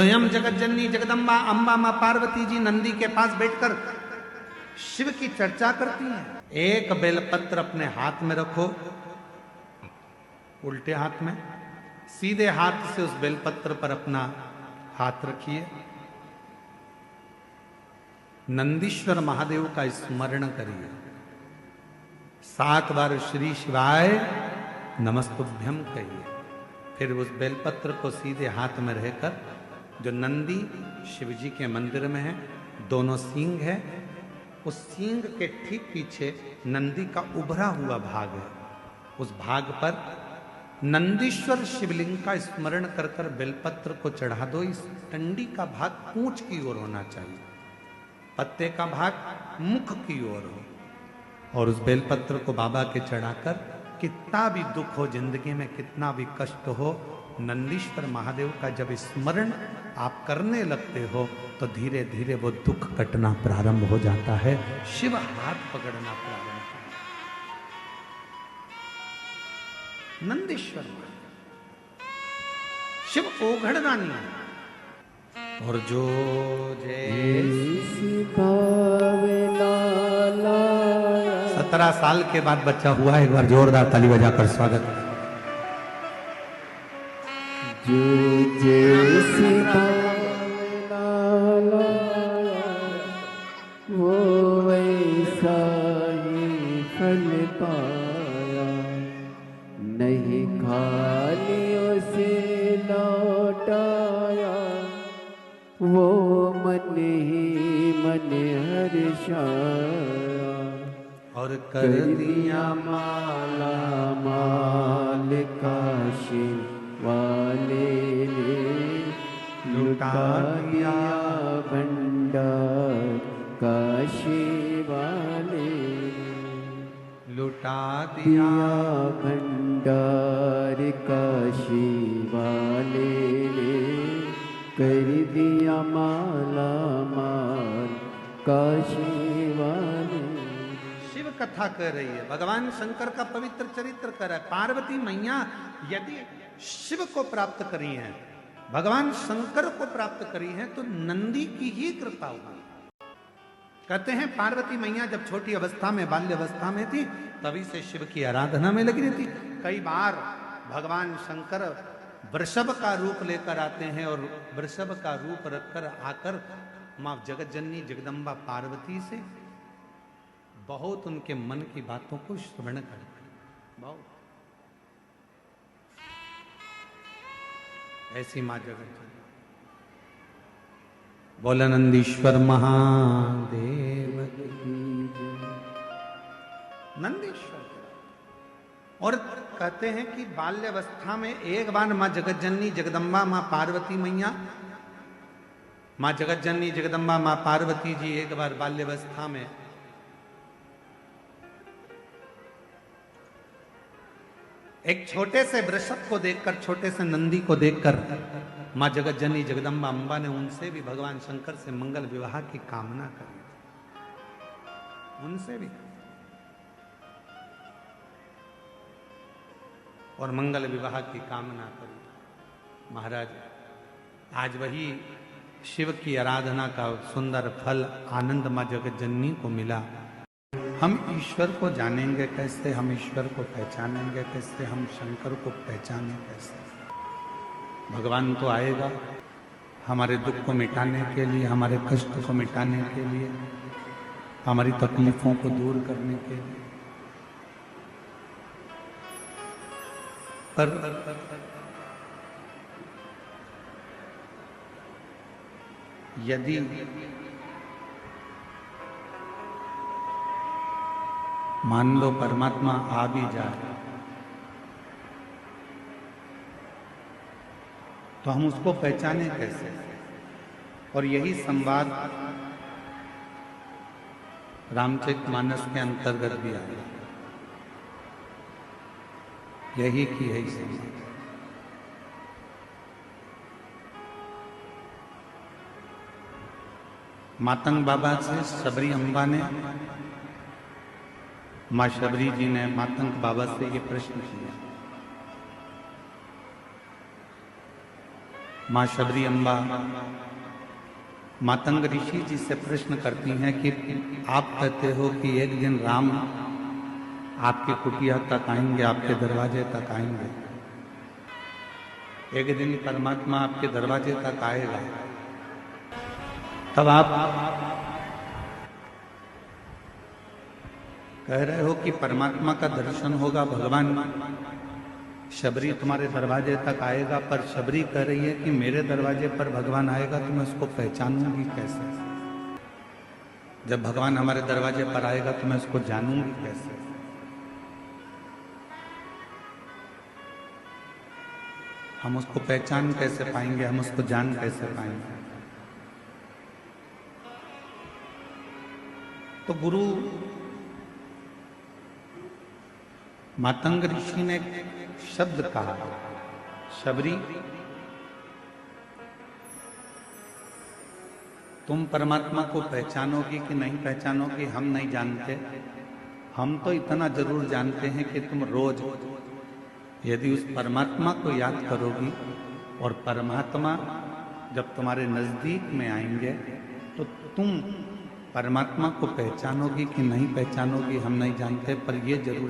स्वयं जगत जननी जगदम्बा अम्बा मां पार्वती जी नंदी के पास बैठकर शिव की चर्चा करती हैं। एक बेलपत्र अपने हाथ में रखो, उल्टे हाथ में, सीधे हाथ से उस बेलपत्र पर अपना हाथ रखिए, नंदीश्वर महादेव का स्मरण करिए, 7 बार श्री शिवाय नमस्तुभ्यम कहिए। फिर उस बेलपत्र को सीधे हाथ में रहकर, जो नंदी शिवजी के मंदिर में है, दोनों सींग है, उस सींग के ठीक पीछे नंदी का उभरा हुआ भाग है, उस भाग पर नंदीश्वर शिवलिंग का स्मरण कर कर बेलपत्र को चढ़ा दो। इस टंडी का भाग पूंछ की ओर होना चाहिए, पत्ते का भाग मुख की ओर हो, और उस बेलपत्र को बाबा के चढ़ाकर, कितना भी दुख हो जिंदगी में, कितना भी कष्ट हो, नंदीश्वर महादेव का जब स्मरण आप करने लगते हो तो धीरे धीरे वो दुख कटना प्रारंभ हो जाता है, शिव हाथ पकड़ना प्रारंभ हो। नंदीश्वर शिव ओघड़दानी है। और जो जैसी 17 साल के बाद बच्चा हुआ है, एक बार जोरदार ताली बजाकर स्वागत। जो जैसी वो वैसा ही फल पाया, नहीं खाली उसे लौटाया, वो मन ही मन हर्षाया, और कर दिया माला माल काशी वाले ने, लुटा दिया भंडार काशी वाले ने, लुटा दिया भंडार काशी वाले ने, कर दिया माला माल काशी वाले। शिव कथा कर रही है, भगवान शंकर का पवित्र चरित्र कर रहा है। पार्वती मैया यदि शिव को प्राप्त करी हैं, भगवान शंकर को प्राप्त करी हैं, तो नंदी की ही कृपा हुई। कहते हैं पार्वती मैया जब छोटी अवस्था में, बाल्य अवस्था में थी, तभी से शिव की आराधना में लगी रहती। कई बार भगवान शंकर वृषभ का रूप लेकर आते हैं और वृषभ का रूप रखकर आकर मां जगत जननी जगदम्बा पार्वती से बहुत उनके मन की बातों को श्रवण करते हैं। बहुत ऐसी मां जगत जननी। बोला नंदीश्वर महादेव नंदीश्वर। और कहते हैं कि बाल्यावस्था में एक बार मां जगत जननी जगदम्बा मां पार्वती मैया, मां जगत जननी जगदम्बा मां पार्वती जी एक बार बाल्यावस्था में एक छोटे से वृषभ को देखकर, छोटे से नंदी को देखकर मां जगत जननी जगदम्बा अम्बा ने उनसे भी भगवान शंकर से मंगल विवाह की कामना करी, उनसे भी, और मंगल विवाह की कामना करी। महाराज आज वही शिव की आराधना का सुंदर फल आनंद मां जगत जननी को मिला। हम ईश्वर को जानेंगे कैसे, हम ईश्वर को पहचानेंगे कैसे, हम शंकर को पहचानें कैसे? भगवान तो आएगा हमारे दुख को मिटाने के लिए, हमारे कष्ट को मिटाने के लिए, हमारी तकलीफों को दूर करने के लिए। पर यदि मान लो परमात्मा आ भी जाए तो हम उसको पहचाने कैसे? और यही संवाद रामचरितमानस के अंतर्गत भी आया, यही की है संवाद। मातंग बाबा से शबरी अम्बा ने, मां शबरी जी ने मातंग बाबा से ये प्रश्न किया, माँ शबरी अम्बा मातंग ऋषि जी से प्रश्न करती हैं कि आप कहते हो कि एक दिन राम आपकी कुटिया तक आएंगे, आपके दरवाजे तक आएंगे, एक दिन परमात्मा आपके दरवाजे तक आएगा, तब आप कह रहे हो कि परमात्मा का दर्शन होगा, भगवान शबरी तुम्हारे दरवाजे तक आएगा, पर शबरी कह रही है कि मेरे दरवाजे पर भगवान आएगा तो मैं उसको पहचानूंगी कैसे? जब भगवान हमारे दरवाजे पर आएगा तो मैं उसको जानूंगी कैसे? हम उसको पहचान कैसे पाएंगे, हम उसको जान कैसे पाएंगे? तो गुरु मातंग ऋषि ने शब्द कहा, शबरी तुम परमात्मा को पहचानोगी कि नहीं पहचानोगी हम नहीं जानते, हम तो इतना जरूर जानते हैं कि तुम रोज यदि उस परमात्मा को याद करोगी और परमात्मा जब तुम्हारे नजदीक में आएंगे तो तुम परमात्मा को पहचानोगी कि नहीं पहचानोगी हम नहीं जानते, पर ये जरूर